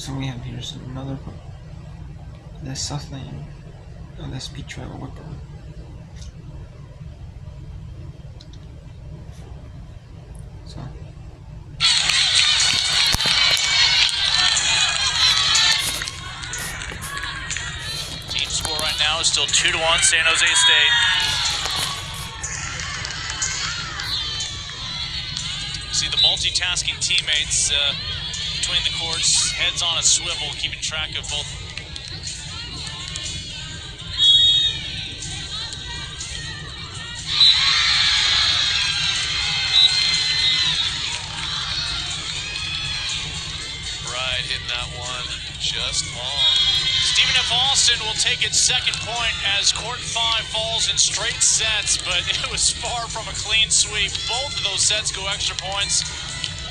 So we have here's another the South Lane of the speed travel whipper. So team score right now is still 2-1 San Jose State. See the multitasking teammates between the courts, heads on a swivel, keeping track of both. Right, hitting that one just long. Stephen F. Austin will take its second point as court 5 falls in straight sets, but it was far from a clean sweep. Both of those sets go extra points,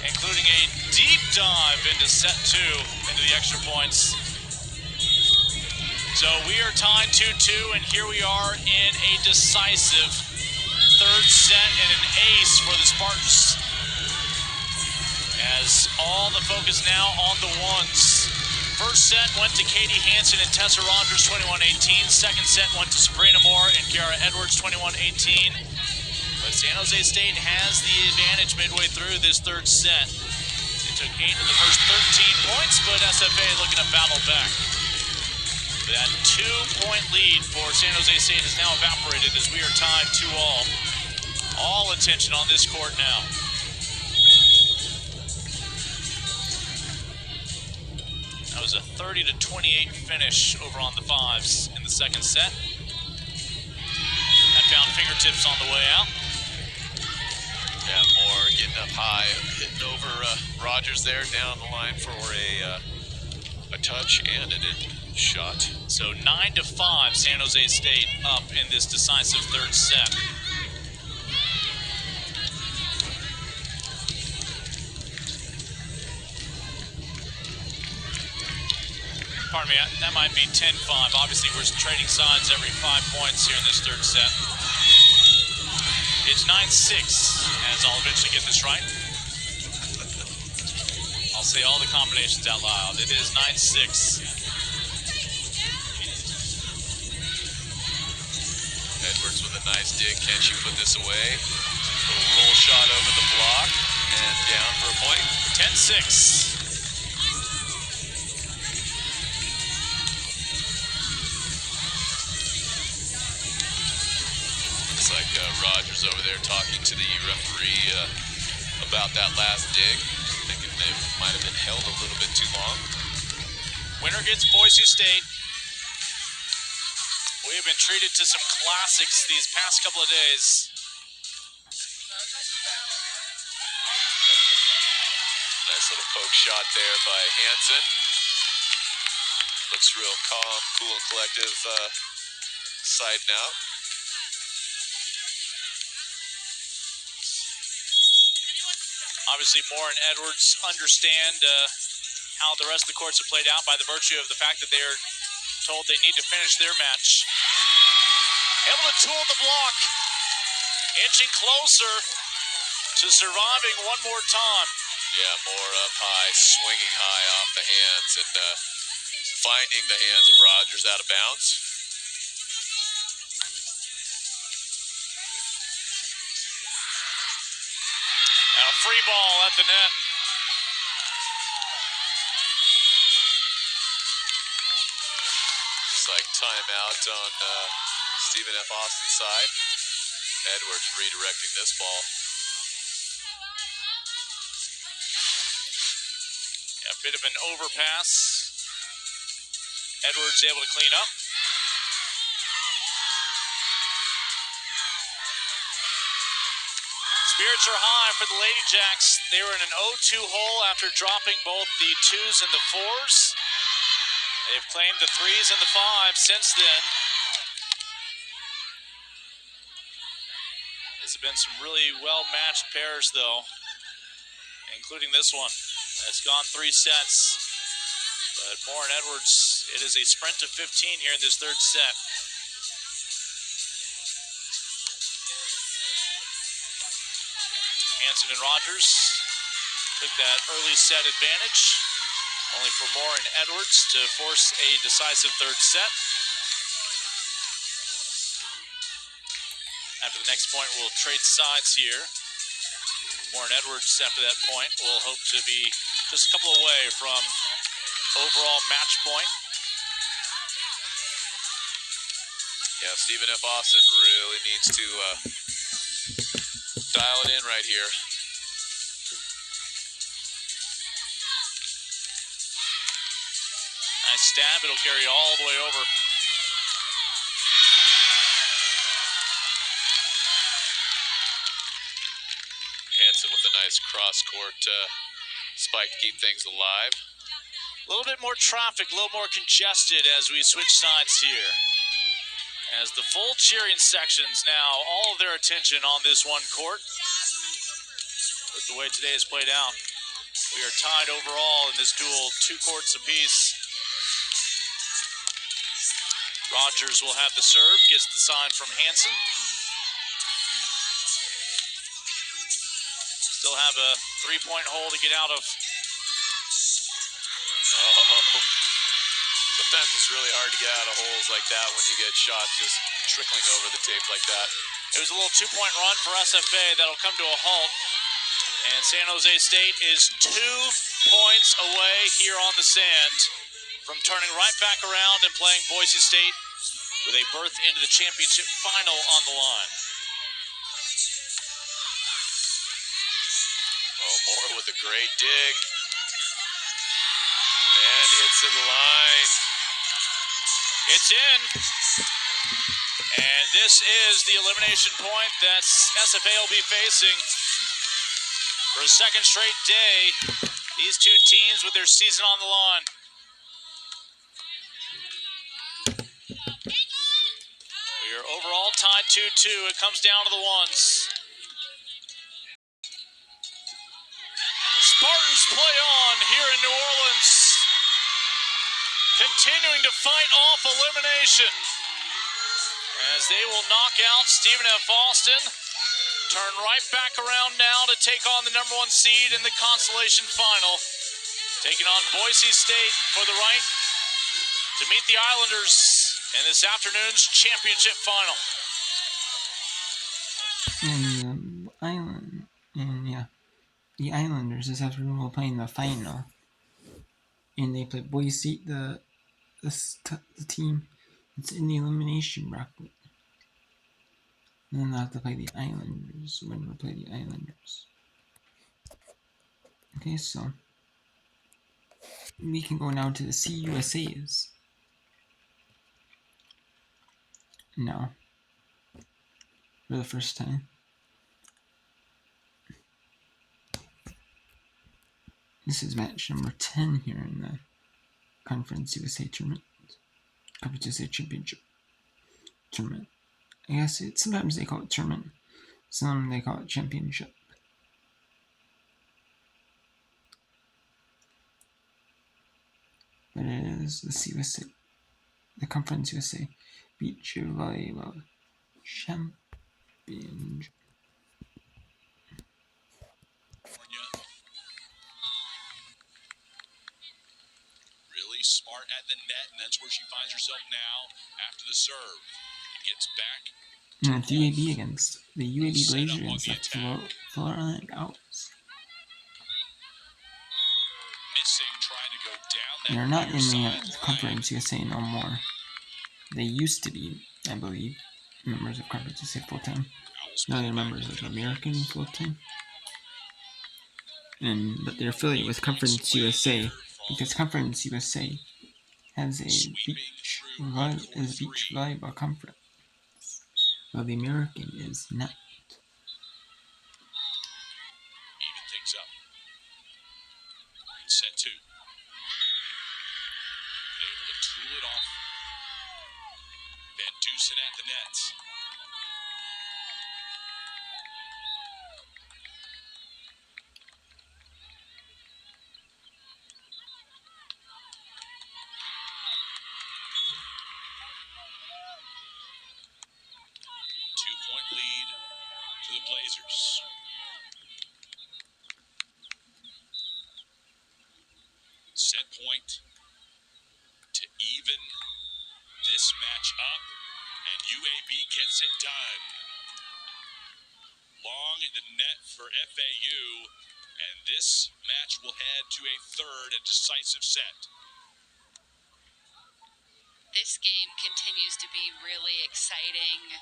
including a deep dive into set 2, into the extra points. So we are tied 2-2, and here we are in a decisive third set and an ace for the Spartans. As all the focus now on the ones. First set went to Katie Hansen and Tessa Rogers, 21-18. Second set went to Sabrina Moore and Kiara Edwards, 21-18. But San Jose State has the advantage midway through this third set. They took 8 of the first 13 points, but SFA looking to battle back. That 2-point lead for San Jose State has now evaporated as we are tied 2-all. All attention on this court now. That was a 30-28 finish over on the 5s in the second set. That found fingertips on the way out. Yeah, Moore getting up high, hitting over Rogers there down the line for a touch and a shot. So 9-5, San Jose State up in this decisive third set. Pardon me, that might be 10-5. Obviously, we're trading sides every 5 points here in this third set. It's 9-6, as I'll eventually get this right. I'll say all the combinations out loud. It is 9-6. Edwards with a nice dig. Can she put this away? Little roll shot over the block and down for a point. 10-6. Looks like Rogers over there talking to the referee about that last dig. Thinking it might have been held a little bit too long. Winner gets Boise State. We have been treated to some classics these past couple of days. Nice little poke shot there by Hansen. Looks real calm, cool, and collective, siding out. Obviously, Moore and Edwards understand how the rest of the courts have played out by the virtue of the fact that they are told they need to finish their match. Able to tool the block, inching closer to surviving one more time. Yeah, Moore up high, swinging high off the hands and finding the hands of Rogers out of bounds. And a free ball at the net. It's like timeout on Stephen F. Austin's side. Edwards redirecting this ball. A bit of an overpass. Edwards able to clean up. Spirits are high for the Lady Jacks. They were in an 0-2 hole after dropping both the 2s and the 4s. They've claimed the 3s and the 5s since then. There's been some really well-matched pairs, though, including this one. It's gone 3 sets. But Moore and Edwards, it is a sprint to 15 here in this third set. Hansen and Rogers took that early set advantage. Only for Moore and Edwards to force a decisive third set. After the next point, we'll trade sides here. Moore and Edwards, after that point, will hope to be just a couple away from overall match point. Yeah, Stephen F. Austin really needs to dial it in right here. Nice stab, it'll carry all the way over. Hansen with a nice cross-court spike to keep things alive. A little bit more traffic, a little more congested as we switch sides here. As the full cheering sections now, all of their attention on this one court. With the way today has played out, we are tied overall in this duel, 2 courts apiece. Rogers will have the serve, gets the sign from Hansen. Still have a 3-point hole to get out of. Oh, sometimes it's really hard to get out of holes like that when you get shots just trickling over the tape like that. It was a little 2-point run for SFA that'll come to a halt. And San Jose State is 2 points away here on the sand from turning right back around and playing Boise State with a berth into the championship final on the line. Oh, Moore with a great dig. And hits the line. It's in. And this is the elimination point that SFA will be facing for a second straight day. These two teams with their season on the line. We are overall tied 2-2. It comes down to the ones. Spartans play on here in New Orleans, continuing to fight off elimination as they will knock out Stephen F. Austin, turn right back around now to take on the number 1 seed in the consolation final, taking on Boise State for the right to meet the Islanders in this afternoon's championship final. The Islanders this afternoon will play in the final, and they play Boise, the team that's in the elimination bracket. And then they'll have to play the Islanders when we play the Islanders. Okay, so we can go now to the CUSAs. Now, for the first time. This is match number 10 here in the Conference USA tournament. Conference USA Championship tournament. I guess sometimes they call it tournament, some they call it championship. But it is the CUSA, the Conference USA Beach Volleyball Championship. Really smart at the net, and that's where she finds herself now after the serve. It gets back. And it's UAB against the UAB Blazers against the Florida Owls. Missing, trying to go down that. They're not in the Conference USA no more. They used to be, I believe, members of Conference USA full-time. Now they're members of American full-time. But they're affiliated with Conference USA because Conference USA has a beach volleyball conference, while the American is not. Even things up. Set 2. Able to tool it off. Van Dusen at the net. Lead to the Blazers. Set point to even this match up, and UAB gets it done. Long the net for FAU, and this match will head to a third and decisive set. This game continues to be really exciting.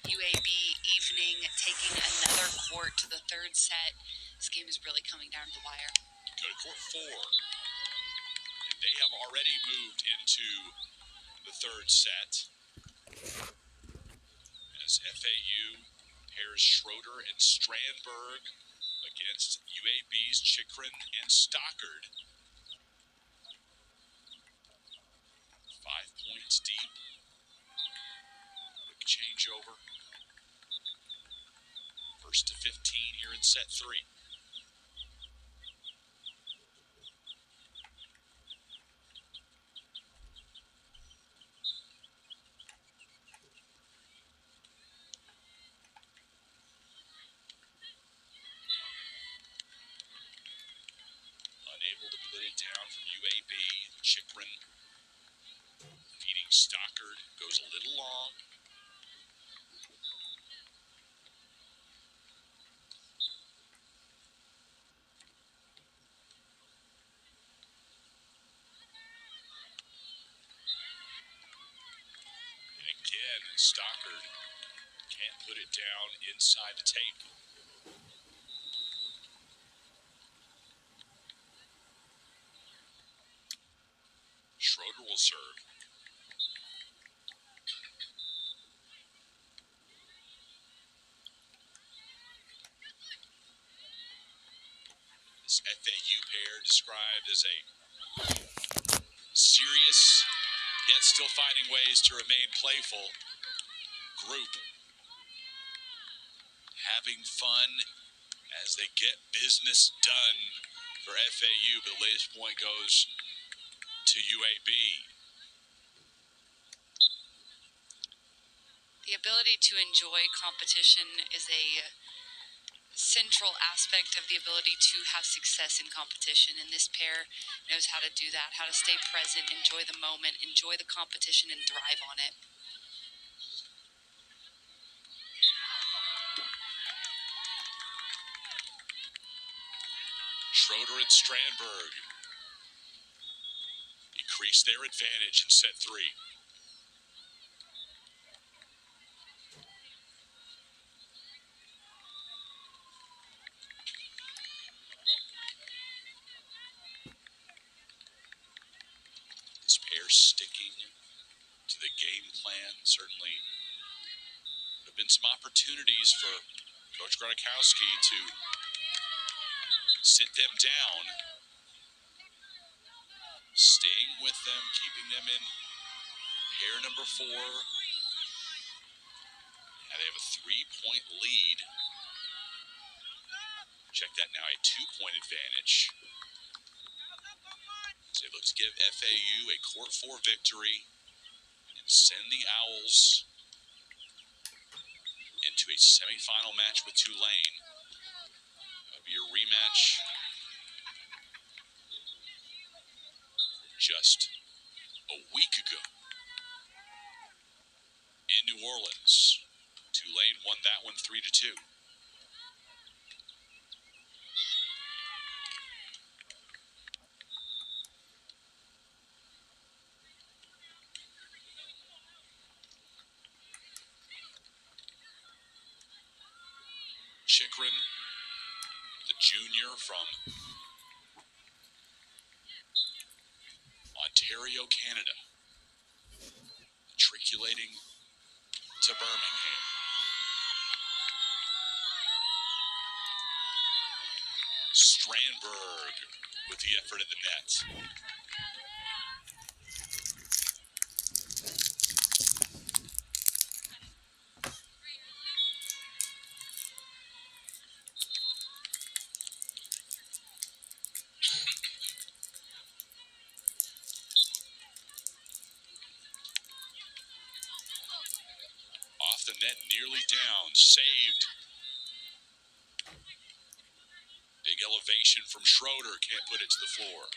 UAB evening taking another court to the third set. This game is really coming down to the wire. Go to court 4. And they have already moved into the third set as FAU pairs Schroeder and Strandberg against UAB's Chikrin and Stockard. 5 points deep. Quick changeover. First to 15 here in set 3. Unable to put it down from UAB. Chikrin feeding Stockard. Goes a little long. And again, Stockard can't put it down inside the tape. Schroeder will serve. This FAU pair described as a serious, yet still finding ways to remain playful group. Having fun as they get business done for FAU, but the latest point goes to UAB. The ability to enjoy competition is a central aspect of the ability to have success in competition, and this pair knows how to do that, how to stay present, enjoy the moment, enjoy the competition, and thrive on it. Schroeder and Strandberg increase their advantage in set 3. This pair sticking to the game plan. Certainly there have been some opportunities for Coach Gronkowski to sit them down. Staying with them, keeping them in pair number 4. Now they have a 3-point lead. Check that now, a 2-point advantage. So they look to give FAU a court 4 victory and send the Owls into a semifinal match with Tulane. That'll be a rematch just a week ago in New Orleans. Tulane won that one 3-2. Chikrin, the junior from Ontario, Canada, matriculating to Birmingham. Strandberg with the effort in the net. Off the net, nearly down, saved. Big elevation from Schroeder, can't put it to the floor.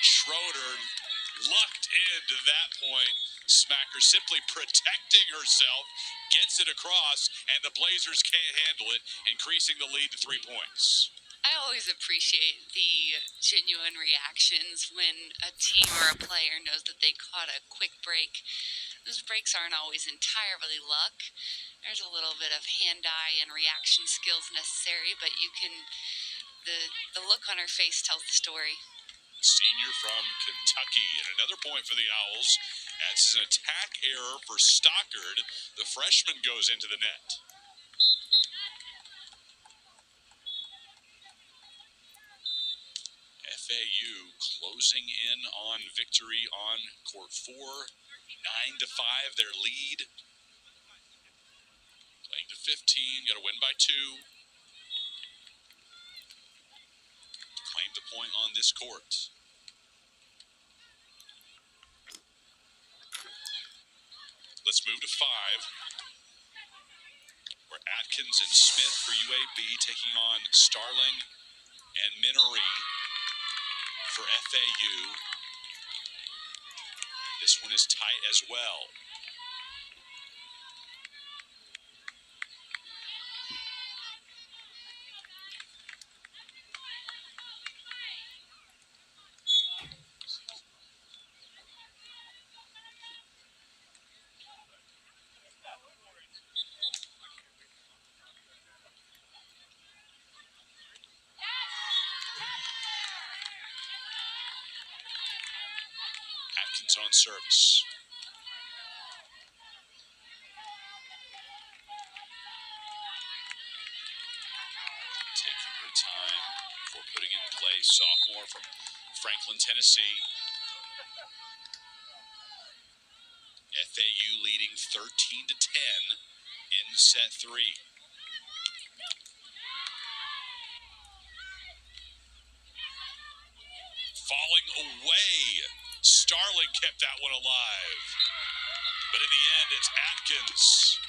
Schroeder lucked into that point. Smacker simply protecting herself, gets it across, and the Blazers can't handle it, increasing the lead to 3 points. I always appreciate the genuine reactions when a team or a player knows that they caught a quick break. Those breaks aren't always entirely luck. There's a little bit of hand-eye and reaction skills necessary, but the look on her face tells the story. Senior from Kentucky, and another point for the Owls. That's an attack error for Stockard. The freshman goes into the net. FAU closing in on victory on court 4, 9-5 their lead. Playing to 15, got to win by 2. Claim the point on this court. Let's move to 5. Where Atkins and Smith for UAB taking on Starling and Minnery for FAU. This one is tight as well. Atkins on service. Taking her time before putting it in play. Sophomore from Franklin, Tennessee. FAU leading 13-10 in set 3. Falling away. Starling kept that one alive. But in the end, it's Atkins.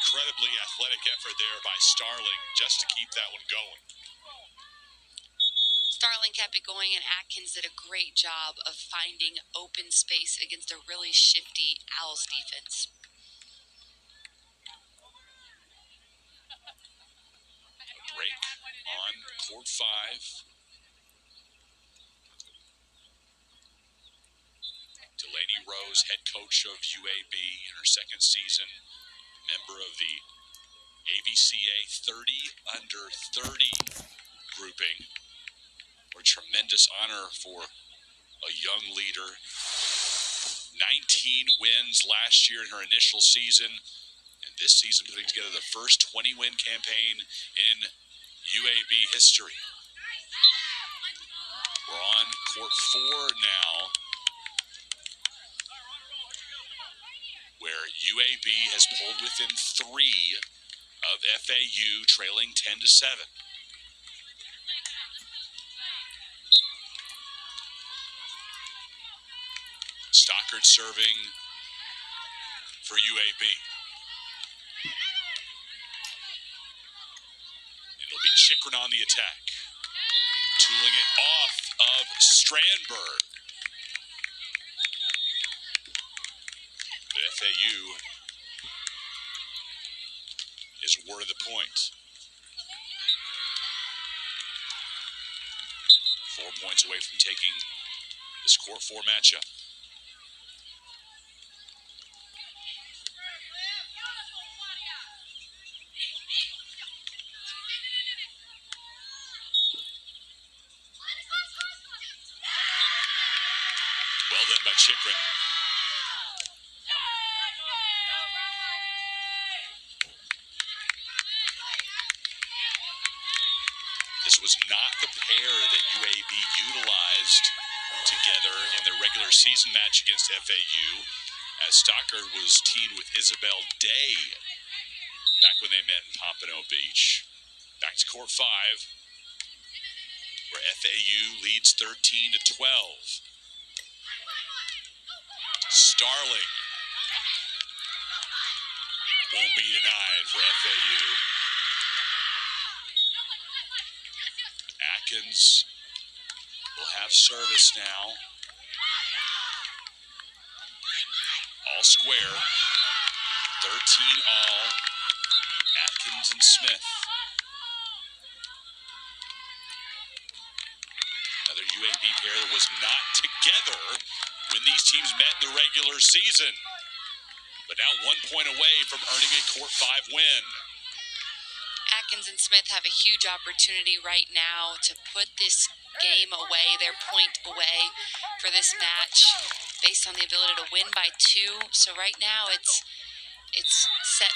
Incredibly athletic effort there by Starling just to keep that one going. Starling kept it going, and Atkins did a great job of finding open space against a really shifty Owls defense. A break on court 5. Delaney Rose, head coach of UAB in her second season, member of the ABCA 30 under 30 grouping. A tremendous honor for a young leader. 19 wins last year in her initial season, and this season putting together the first 20-win campaign in UAB history. We're on court 4 now, where UAB has pulled within 3 of FAU, trailing 10-7. Stockard serving for UAB. It'll be Chikrin on the attack. Tooling it off of Strandberg. But FAU is awarded the point. 4 points away from taking this court 4 matchup. Well done by Chikrin. This was not the pair that UAB utilized together in their regular season match against FAU, as Stockard was teamed with Isabel Day back when they met in Pompano Beach. Back to court 5, where FAU leads 13-12. Starling won't be denied for FAU. Atkins will have service now. All square. 13 all. Atkins and Smith. Another UAB pair that was not together when these teams met in the regular season. But now 1 point away from earning a Court 5 win. Atkins and Smith have a huge opportunity right now to put this game away, their point away for this match, based on the ability to win by 2. So right now it's set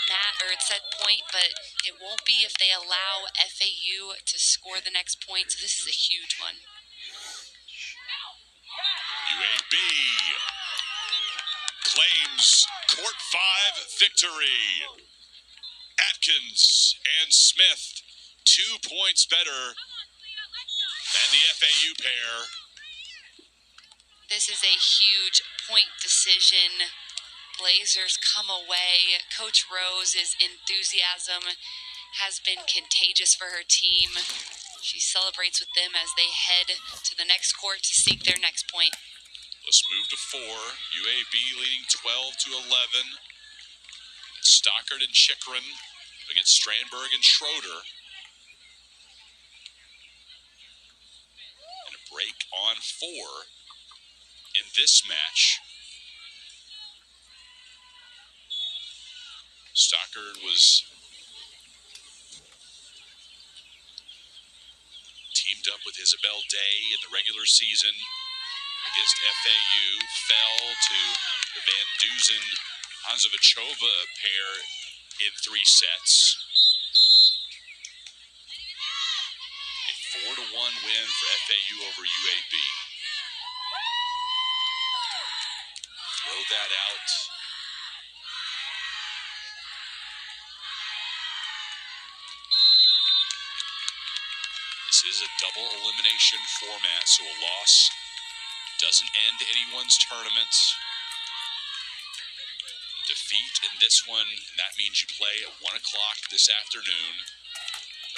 point, but it won't be if they allow FAU to score the next point. So this is a huge one. UAB claims Court 5 victory. Atkins and Smith, 2 points better than the FAU pair. This is a huge point decision. Blazers come away. Coach Rose's enthusiasm has been contagious for her team. She celebrates with them as they head to the next court to seek their next point. Let's move to 4. UAB leading 12-11. Stockard and Chikrin against Strandberg and Schroeder. And a break on 4 in this match. Stockard was teamed up with Isabel Day in the regular season against FAU, fell to the Van Duzen-Hanzovichova pair in 3 sets. A 4-1 win for FAU over UAB. Throw that out. This is a double elimination format, so a loss doesn't end anyone's tournament. Defeat in this one, and that means you play at 1 o'clock this afternoon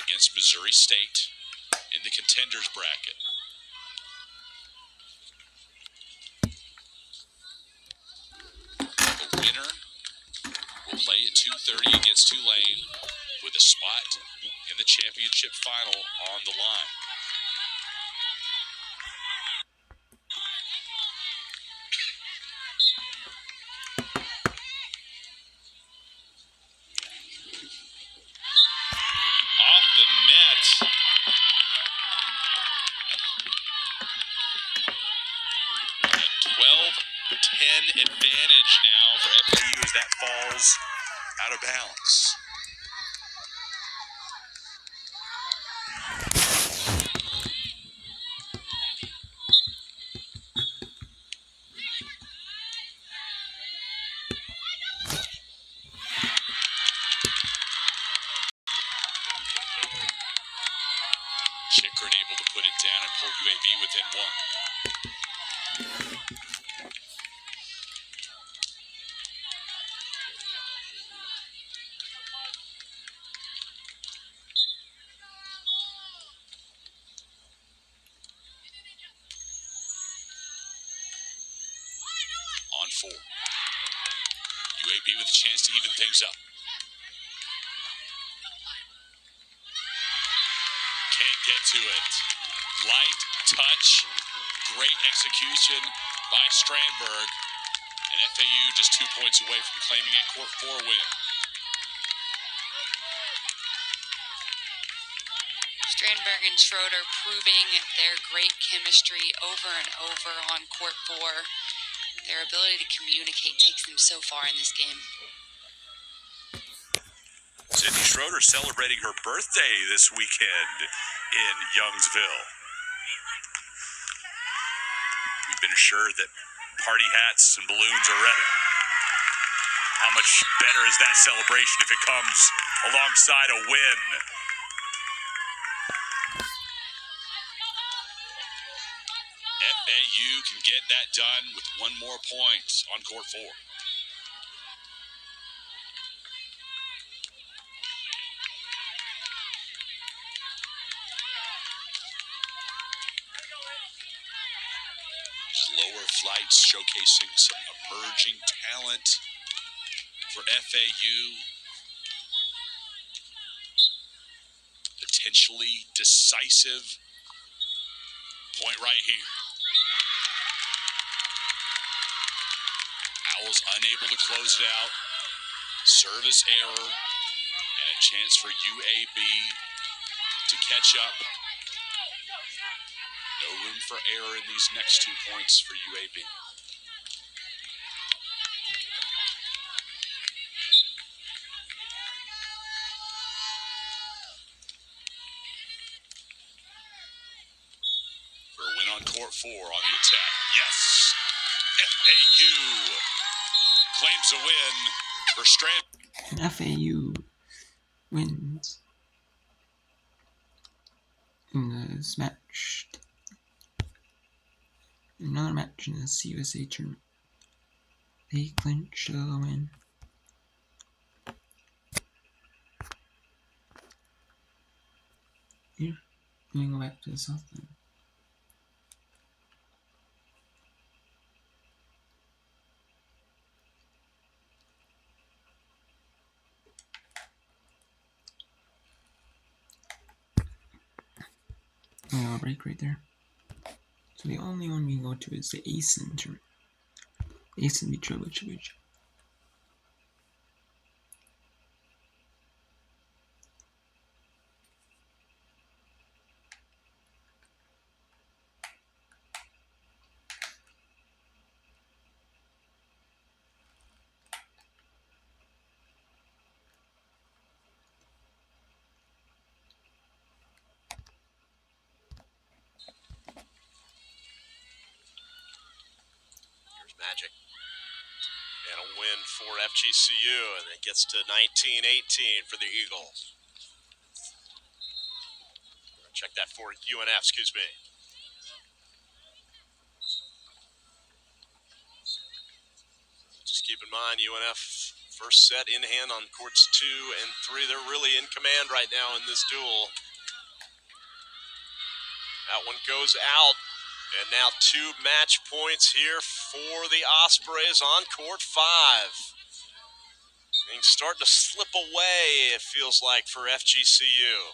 against Missouri State in the contenders bracket. The winner will play at 2:30 against Tulane with a spot in the championship final on the line. Off the net. A 12-10 advantage now for FAU as that falls out of bounds. Chikrin able to put it down and pull UAB within 1. On 4. UAB with a chance to even things up. Can't get to it. Light touch. Great execution by Strandberg. And FAU just 2 points away from claiming a Court 4 win. Strandberg and Schroeder proving their great chemistry over and over on Court 4. Their ability to communicate takes them so far in this game. Sydney Schroeder celebrating her birthday this weekend in Youngsville. We've been assured that party hats and balloons are ready. How much better is that celebration if it comes alongside a win? FAU can get that done with 1 more point on Court 4. flights showcasing some emerging talent for FAU. Potentially decisive point right here. Owls unable to close it out. Service error and a chance for UAB to catch up. No room for error in these next 2 points for UAB. For a win on court 4 on the attack. Yes! FAU claims a win for Strand. And FAU wins in this match. Another match in the CUSA tournament. They clinch the win. Here, we go back to the South then. I'll break right there. So the only one we go to is the ASIN tournament. ASIN Mitrovic. Magic. And a win for FGCU, and it gets to 19-18 for the Eagles. Check that for UNF, excuse me. Just keep in mind, UNF first set in hand on courts 2 and 3. They're really in command right now in this duel. That one goes out. And now 2 match points here for the Ospreys on court 5. Things starting to slip away, it feels like, for FGCU.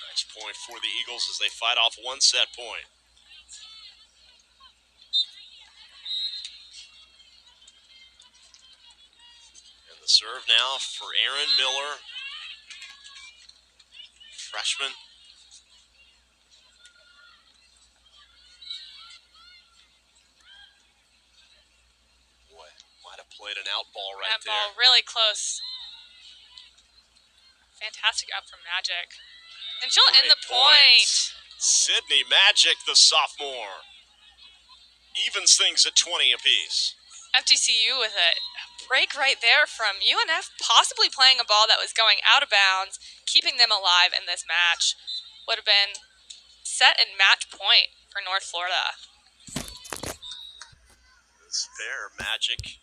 Nice point for the Eagles as they fight off 1 set point. Serve now for Aaron Miller, freshman. Boy, might have played an out ball right there. That ball really close. Fantastic out from Magic. And she'll end the point. Sydney Magic, the sophomore, evens things at 20 apiece. FGCU with a break right there from UNF, possibly playing a ball that was going out of bounds, keeping them alive in this match. Would have been set and match point for North Florida. It's fair. Magic